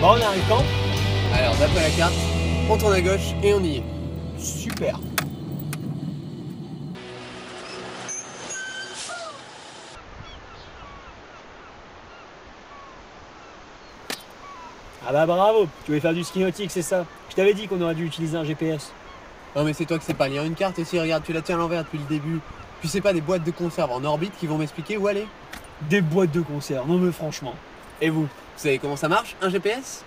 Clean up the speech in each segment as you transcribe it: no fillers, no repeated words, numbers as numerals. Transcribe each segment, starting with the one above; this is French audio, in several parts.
Bon, on arrive quand? Alors, d'après la carte, on tourne à gauche et on y est. Super. Ah bah bravo, tu voulais faire du ski nautique, c'est ça? Je t'avais dit qu'on aurait dû utiliser un GPS. Non mais c'est toi qui sais pas lire une carte aussi, regarde, tu la tiens à l'envers depuis le début. Puis c'est pas des boîtes de conserve en orbite qui vont m'expliquer où aller. Des boîtes de conserve, non mais franchement. Et vous? Vous savez comment ça marche, un GPS?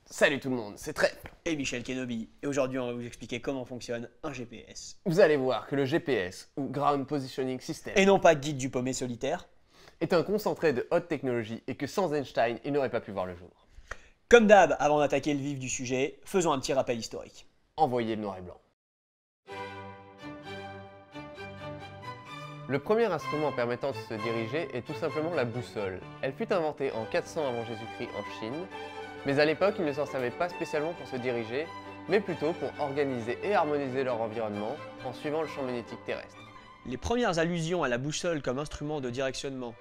Salut tout le monde, c'est Trey. Et Michel Kenobi. Et aujourd'hui, on va vous expliquer comment fonctionne un GPS. Vous allez voir que le GPS, ou Ground Positioning System, Et non pas guide du paumé solitaire. est un concentré de haute technologie et que sans Einstein, il n'aurait pas pu voir le jour. Comme d'hab, avant d'attaquer le vif du sujet, faisons un petit rappel historique. Envoyez le noir et blanc. Le premier instrument permettant de se diriger est tout simplement la boussole. Elle fut inventée en 400 avant Jésus-Christ en Chine, mais à l'époque, ils ne s'en servaient pas spécialement pour se diriger, mais plutôt pour organiser et harmoniser leur environnement en suivant le champ magnétique terrestre. Les premières allusions à la boussole comme instrument de directionnement,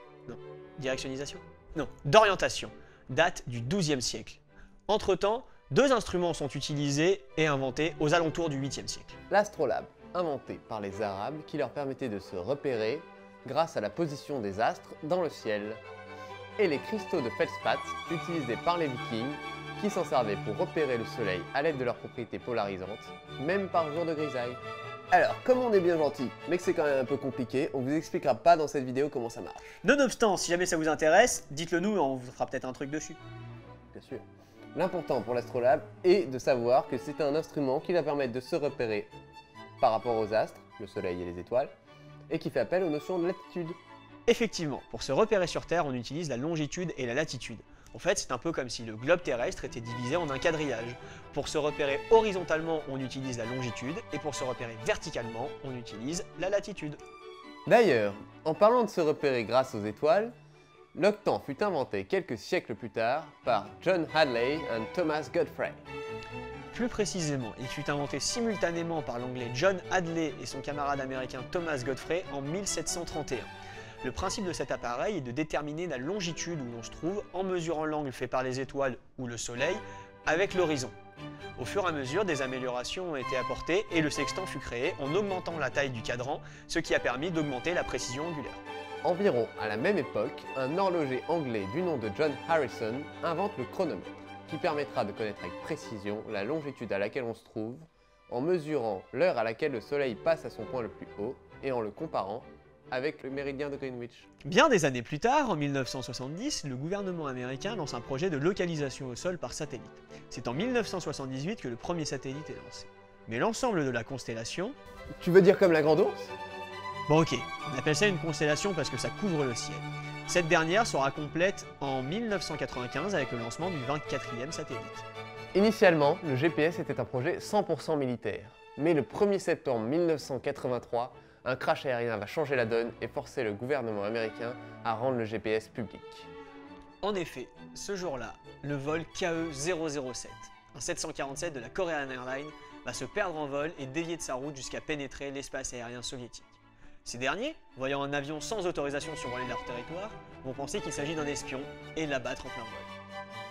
d'orientation, datent du XIIe siècle. Entre-temps, deux instruments sont utilisés et inventés aux alentours du 8e siècle. L'astrolabe, inventé par les Arabes, qui leur permettait de se repérer grâce à la position des astres dans le ciel. Et les cristaux de feldspath, utilisés par les Vikings, qui s'en servaient pour repérer le soleil à l'aide de leurs propriétés polarisantes, même par jour de grisaille. Alors, comme on est bien gentil, mais que c'est quand même un peu compliqué, on vous expliquera pas dans cette vidéo comment ça marche. Nonobstant, si jamais ça vous intéresse, dites-le nous et on vous fera peut-être un truc dessus. Bien sûr. L'important pour l'astrolabe est de savoir que c'est un instrument qui va permettre de se repérer par rapport aux astres, le soleil et les étoiles, et qui fait appel aux notions de latitude. Effectivement, pour se repérer sur Terre, on utilise la longitude et la latitude. En fait, c'est un peu comme si le globe terrestre était divisé en un quadrillage. Pour se repérer horizontalement, on utilise la longitude, et pour se repérer verticalement, on utilise la latitude. D'ailleurs, en parlant de se repérer grâce aux étoiles, l'octant fut inventé quelques siècles plus tard par John Hadley et Thomas Godfrey. Plus précisément, il fut inventé simultanément par l'anglais John Hadley et son camarade américain Thomas Godfrey en 1731. Le principe de cet appareil est de déterminer la longitude où l'on se trouve en mesurant l'angle fait par les étoiles ou le soleil avec l'horizon. Au fur et à mesure, des améliorations ont été apportées et le sextant fut créé en augmentant la taille du cadran, ce qui a permis d'augmenter la précision angulaire. Environ à la même époque, un horloger anglais du nom de John Harrison invente le chronomètre, qui permettra de connaître avec précision la longitude à laquelle on se trouve, en mesurant l'heure à laquelle le soleil passe à son point le plus haut et en le comparant avec le méridien de Greenwich. Bien des années plus tard, en 1970, le gouvernement américain lance un projet de localisation au sol par satellite. C'est en 1978 que le premier satellite est lancé. Mais l'ensemble de la constellation... Tu veux dire comme la grande ours? Bon ok, on appelle ça une constellation parce que ça couvre le ciel. Cette dernière sera complète en 1995 avec le lancement du 24e satellite. Initialement, le GPS était un projet 100% militaire. Mais le 1er septembre 1983, un crash aérien va changer la donne et forcer le gouvernement américain à rendre le GPS public. En effet, ce jour-là, le vol KE-007, un 747 de la Korean Airlines, va se perdre en vol et dévier de sa route jusqu'à pénétrer l'espace aérien soviétique. Ces derniers, voyant un avion sans autorisation survoler leur territoire, vont penser qu'il s'agit d'un espion et l'abattre en plein vol.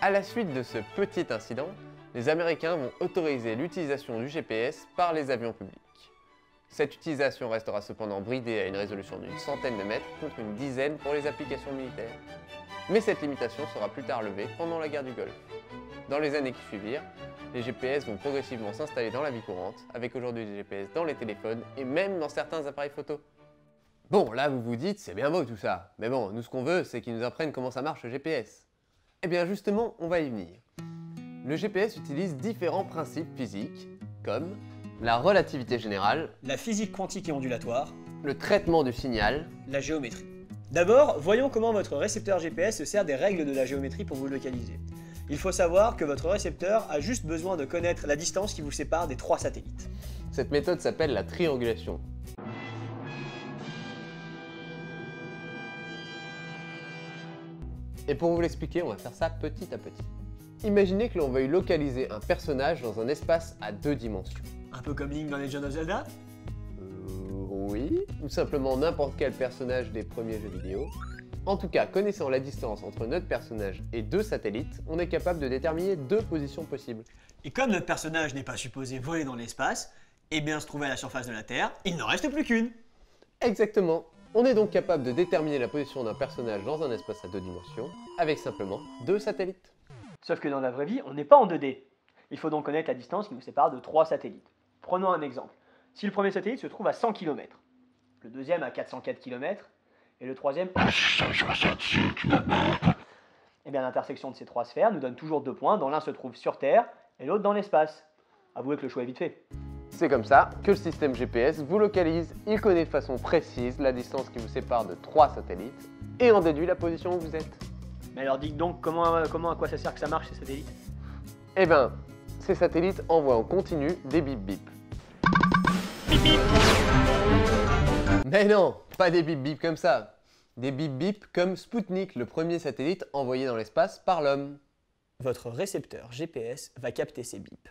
À la suite de ce petit incident, les Américains vont autoriser l'utilisation du GPS par les avions publics. Cette utilisation restera cependant bridée à une résolution d'une centaine de mètres contre une dizaine pour les applications militaires. Mais cette limitation sera plus tard levée pendant la guerre du Golfe. Dans les années qui suivirent, les GPS vont progressivement s'installer dans la vie courante, avec aujourd'hui des GPS dans les téléphones et même dans certains appareils photo. Bon, là vous vous dites, c'est bien beau tout ça, mais bon, nous ce qu'on veut, c'est qu'ils nous apprennent comment ça marche le GPS. Eh bien justement, on va y venir. Le GPS utilise différents principes physiques, comme la relativité générale, La physique quantique et ondulatoire, le traitement du signal, la géométrie. D'abord, voyons comment votre récepteur GPS se sert des règles de la géométrie pour vous localiser. Il faut savoir que votre récepteur a juste besoin de connaître la distance qui vous sépare des 3 satellites. Cette méthode s'appelle la triangulation. Et pour vous l'expliquer, on va faire ça petit à petit. Imaginez que l'on veuille localiser un personnage dans un espace à 2 dimensions. Un peu comme Link dans Legend of Zelda? Oui, ou simplement n'importe quel personnage des premiers jeux vidéo. En tout cas, connaissant la distance entre notre personnage et deux satellites, on est capable de déterminer deux positions possibles. Et comme notre personnage n'est pas supposé voler dans l'espace, et bien se trouver à la surface de la Terre, il n'en reste plus qu'une. Exactement. On est donc capable de déterminer la position d'un personnage dans un espace à deux dimensions, avec simplement deux satellites. Sauf que dans la vraie vie, on n'est pas en 2D. Il faut donc connaître la distance qui nous sépare de 3 satellites. Prenons un exemple. Si le premier satellite se trouve à 100 km, le deuxième à 404 km, et le troisième à 666 km, et bien l'intersection de ces trois sphères nous donne toujours 2 points, dont l'un se trouve sur Terre et l'autre dans l'espace. Avouez que le choix est vite fait. C'est comme ça que le système GPS vous localise, il connaît de façon précise la distance qui vous sépare de 3 satellites et en déduit la position où vous êtes. Mais alors dites donc, comment à quoi ça sert que ça marche ces satellites? Eh ben, ces satellites envoient en continu des bip bip. Bip bip. Mais non, pas des bip bip comme ça. Des bip bip comme Sputnik, le premier satellite envoyé dans l'espace par l'homme. Votre récepteur GPS va capter ces bips.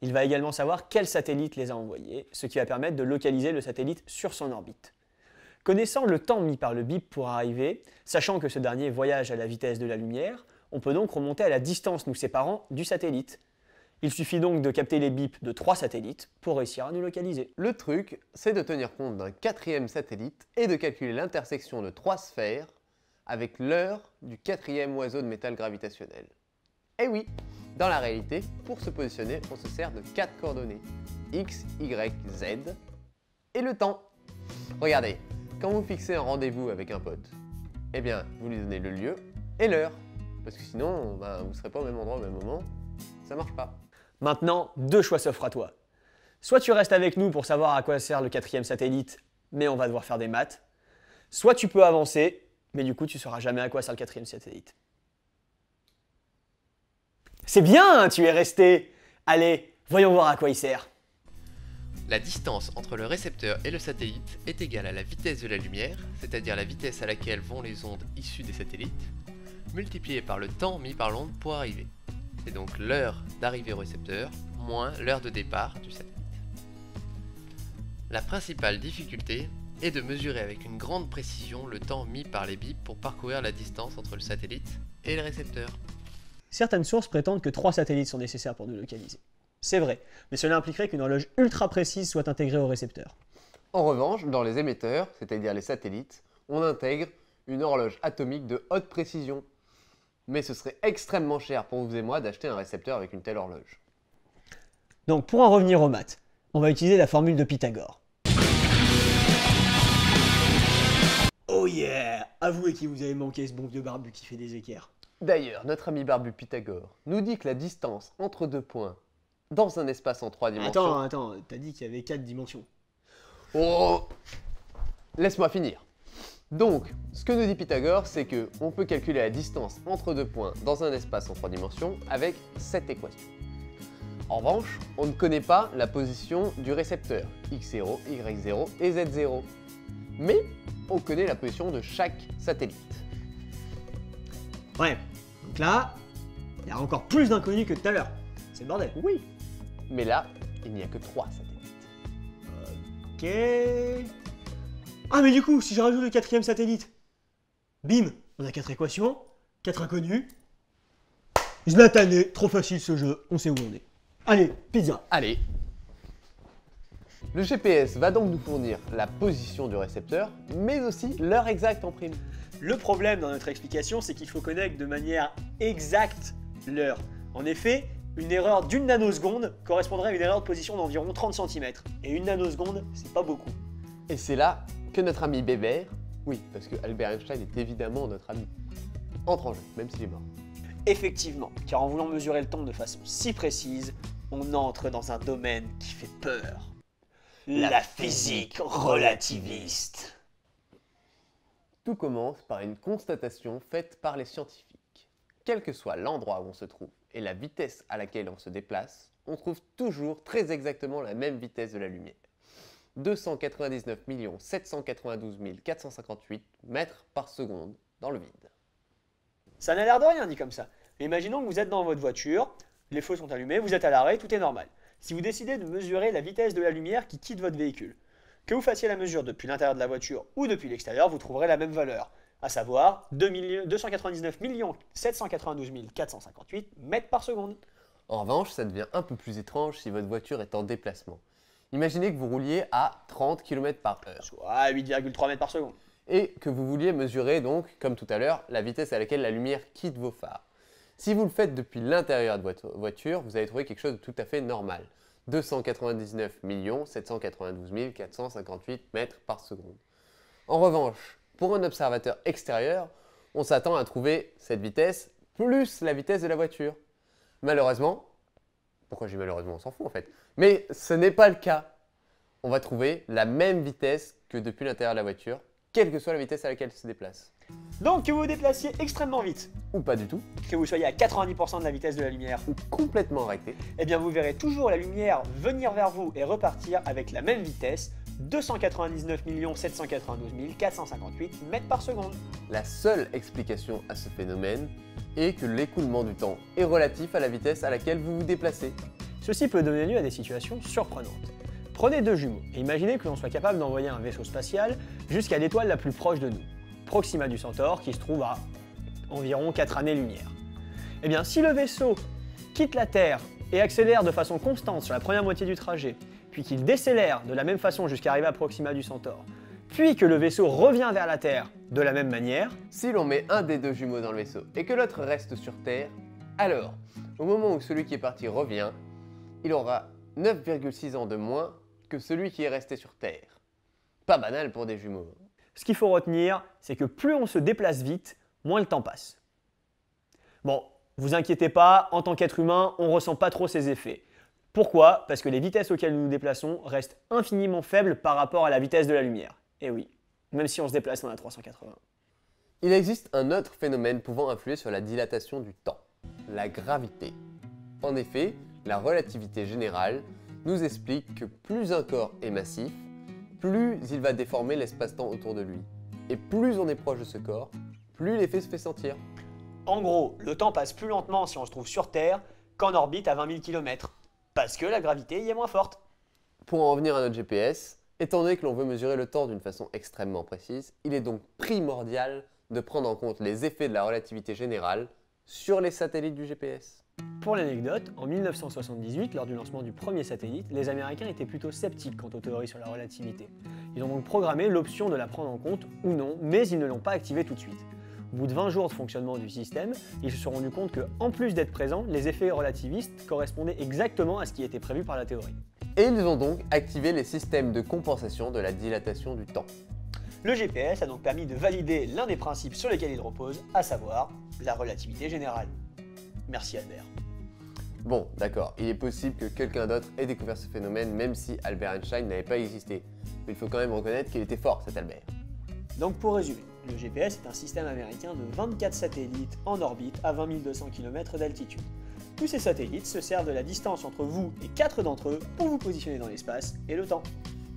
Il va également savoir quel satellite les a envoyés, ce qui va permettre de localiser le satellite sur son orbite. Connaissant le temps mis par le bip pour arriver, sachant que ce dernier voyage à la vitesse de la lumière, on peut donc remonter à la distance nous séparant du satellite. Il suffit donc de capter les bips de 3 satellites pour réussir à nous localiser. Le truc, c'est de tenir compte d'un 4e satellite et de calculer l'intersection de 3 sphères avec l'heure du 4e oiseau de métal gravitationnel. Eh oui, dans la réalité, pour se positionner, on se sert de 4 coordonnées, X, Y, Z, et le temps. Regardez, quand vous fixez un rendez-vous avec un pote, eh bien, vous lui donnez le lieu et l'heure, parce que sinon, vous ne serez pas au même endroit au même moment, ça marche pas. Maintenant, 2 choix s'offrent à toi. Soit tu restes avec nous pour savoir à quoi sert le 4e satellite, mais on va devoir faire des maths, soit tu peux avancer, mais du coup tu ne sauras jamais à quoi sert le 4e satellite. C'est bien, tu es resté. Allez, voyons voir à quoi il sert. La distance entre le récepteur et le satellite est égale à la vitesse de la lumière, c'est-à-dire la vitesse à laquelle vont les ondes issues des satellites, multipliée par le temps mis par l'onde pour arriver. C'est donc l'heure d'arrivée au récepteur moins l'heure de départ du satellite. La principale difficulté est de mesurer avec une grande précision le temps mis par les bips pour parcourir la distance entre le satellite et le récepteur. Certaines sources prétendent que 3 satellites sont nécessaires pour nous localiser. C'est vrai, mais cela impliquerait qu'une horloge ultra précise soit intégrée au récepteur. En revanche, dans les émetteurs, c'est-à-dire les satellites, on intègre une horloge atomique de haute précision. Mais ce serait extrêmement cher pour vous et moi d'acheter un récepteur avec une telle horloge. Donc pour en revenir aux maths, on va utiliser la formule de Pythagore. Oh yeah! Avouez qu'il vous avez manqué ce bon vieux barbu qui fait des équerres. D'ailleurs, notre ami barbu Pythagore nous dit que la distance entre deux points dans un espace en 3 dimensions... Attends, t'as dit qu'il y avait 4 dimensions. Oh! Laisse-moi finir. Donc, ce que nous dit Pythagore, c'est qu'on peut calculer la distance entre deux points dans un espace en 3 dimensions avec cette équation. En revanche, on ne connaît pas la position du récepteur, x0, y0 et z0. Mais on connaît la position de chaque satellite. Ouais, donc là, il y a encore plus d'inconnus que tout à l'heure. C'est le bordel. Oui, mais là, il n'y a que 3 satellites. Ok... Ah mais du coup, si je rajoute le 4e satellite, bim, on a 4 équations, 4 inconnus. Je l'ai tanné, trop facile ce jeu, on sait où on est. Allez, pizza. Allez. Le GPS va donc nous fournir la position du récepteur, mais aussi l'heure exacte en prime. Le problème dans notre explication, c'est qu'il faut connaître de manière exacte l'heure. En effet, une erreur d'une nanoseconde correspondrait à une erreur de position d'environ 30 cm. Et une nanoseconde, c'est pas beaucoup. Et c'est là que notre ami Bébert, oui, parce que Albert Einstein est évidemment notre ami, entre en jeu, même s'il est mort. Effectivement, car en voulant mesurer le temps de façon si précise, on entre dans un domaine qui fait peur. La physique relativiste. Tout commence par une constatation faite par les scientifiques. Quel que soit l'endroit où on se trouve et la vitesse à laquelle on se déplace, on trouve toujours très exactement la même vitesse de la lumière. 299 792 458 mètres par seconde dans le vide. Ça n'a l'air de rien dit comme ça. Mais imaginons que vous êtes dans votre voiture, les feux sont allumés, vous êtes à l'arrêt, tout est normal. Si vous décidez de mesurer la vitesse de la lumière qui quitte votre véhicule, Que vous fassiez la mesure depuis l'intérieur de la voiture ou depuis l'extérieur, vous trouverez la même valeur, à savoir 299 792 458 mètres par seconde. En revanche, ça devient un peu plus étrange si votre voiture est en déplacement. Imaginez que vous rouliez à 30 km/h. Soit 8,3 mètres par seconde. Et que vous vouliez mesurer donc, comme tout à l'heure, la vitesse à laquelle la lumière quitte vos phares. Si vous le faites depuis l'intérieur de votre voiture, vous allez trouver quelque chose de tout à fait normal. 299 792 458 mètres par seconde. En revanche, pour un observateur extérieur, on s'attend à trouver cette vitesse plus la vitesse de la voiture. Malheureusement, pourquoi j'ai malheureusement, on s'en fout en fait, mais ce n'est pas le cas. On va trouver la même vitesse que depuis l'intérieur de la voiture, quelle que soit la vitesse à laquelle elle se déplace. Donc que vous vous déplaciez extrêmement vite, Ou pas du tout, que vous soyez à 90% de la vitesse de la lumière, ou complètement arrêté. eh bien vous verrez toujours la lumière venir vers vous et repartir avec la même vitesse, 299 792 458 mètres par seconde. La seule explication à ce phénomène est que l'écoulement du temps est relatif à la vitesse à laquelle vous vous déplacez. Ceci peut donner lieu à des situations surprenantes. Prenez deux jumeaux et imaginez que l'on soit capable d'envoyer un vaisseau spatial jusqu'à l'étoile la plus proche de nous, Proxima du Centaure, qui se trouve à environ 4 années-lumière. Eh bien, si le vaisseau quitte la Terre et accélère de façon constante sur la première moitié du trajet, puis qu'il décélère de la même façon jusqu'à arriver à Proxima du Centaure, puis que le vaisseau revient vers la Terre de la même manière, Si l'on met un des deux jumeaux dans le vaisseau et que l'autre reste sur Terre, alors, au moment où celui qui est parti revient, il aura 9,6 ans de moins que celui qui est resté sur Terre. Pas banal pour des jumeaux. ce qu'il faut retenir, c'est que plus on se déplace vite, moins le temps passe. Bon, vous inquiétez pas, en tant qu'être humain, on ne ressent pas trop ces effets. Pourquoi? Parce que les vitesses auxquelles nous nous déplaçons restent infiniment faibles par rapport à la vitesse de la lumière. Et oui, même si on se déplace dans la 380. Il existe un autre phénomène pouvant influer sur la dilatation du temps, la gravité. En effet, la relativité générale nous explique que plus un corps est massif, plus il va déformer l'espace-temps autour de lui. Et plus on est proche de ce corps, plus l'effet se fait sentir. En gros, le temps passe plus lentement si on se trouve sur Terre qu'en orbite à 20 000 km. Parce que la gravité y est moins forte. Pour en revenir à notre GPS, étant donné que l'on veut mesurer le temps d'une façon extrêmement précise, il est donc primordial de prendre en compte les effets de la relativité générale sur les satellites du GPS. Pour l'anecdote, en 1978, lors du lancement du premier satellite, les Américains étaient plutôt sceptiques quant aux théories sur la relativité. Ils ont donc programmé l'option de la prendre en compte ou non, mais ils ne l'ont pas activée tout de suite. Au bout de 20 jours de fonctionnement du système, ils se sont rendus compte que, en plus d'être présents, les effets relativistes correspondaient exactement à ce qui était prévu par la théorie. Et ils ont donc activé les systèmes de compensation de la dilatation du temps. Le GPS a donc permis de valider l'un des principes sur lesquels il repose, à savoir la relativité générale. Merci Albert. Bon, d'accord, il est possible que quelqu'un d'autre ait découvert ce phénomène même si Albert Einstein n'avait pas existé. Mais il faut quand même reconnaître qu'il était fort cet Albert. Donc pour résumer, le GPS est un système américain de 24 satellites en orbite à 20 200 km d'altitude. Tous ces satellites se servent de la distance entre vous et 4 d'entre eux pour vous positionner dans l'espace et le temps.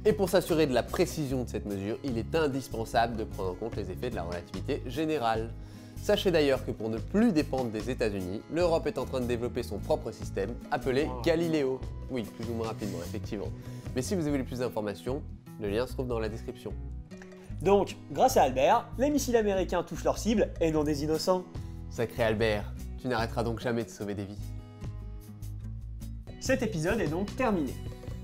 Et pour s'assurer de la précision de cette mesure, il est indispensable de prendre en compte les effets de la relativité générale. Sachez d'ailleurs que pour ne plus dépendre des États-Unis, l'Europe est en train de développer son propre système appelé Galileo. Oui, plus ou moins rapidement, effectivement. Mais si vous voulez plus d'informations, le lien se trouve dans la description. Donc, grâce à Albert, les missiles américains touchent leur cible et non des innocents. Sacré Albert, tu n'arrêteras donc jamais de sauver des vies. Cet épisode est donc terminé.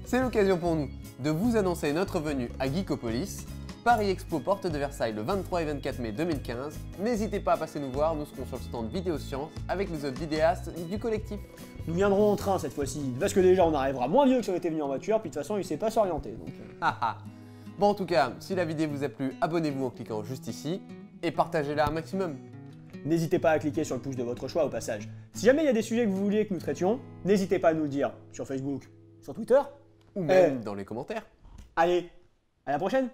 C'est l'occasion pour nous de vous annoncer notre venue à Geekopolis, Paris Expo Porte de Versailles le 23 et 24 mai 2015. N'hésitez pas à passer nous voir, nous serons sur le stand Vidéosciences avec les autres vidéastes du collectif. Nous viendrons en train cette fois-ci, parce que déjà on arrivera moins vieux que si on était venu en voiture, puis de toute façon il sait pas s'orienter. Donc... Bon, en tout cas, si la vidéo vous a plu, abonnez-vous en cliquant juste ici et partagez-la un maximum. N'hésitez pas à cliquer sur le pouce de votre choix au passage. Si jamais il y a des sujets que vous vouliez que nous traitions, n'hésitez pas à nous le dire sur Facebook, sur Twitter, Ou même dans les commentaires. Allez, à la prochaine!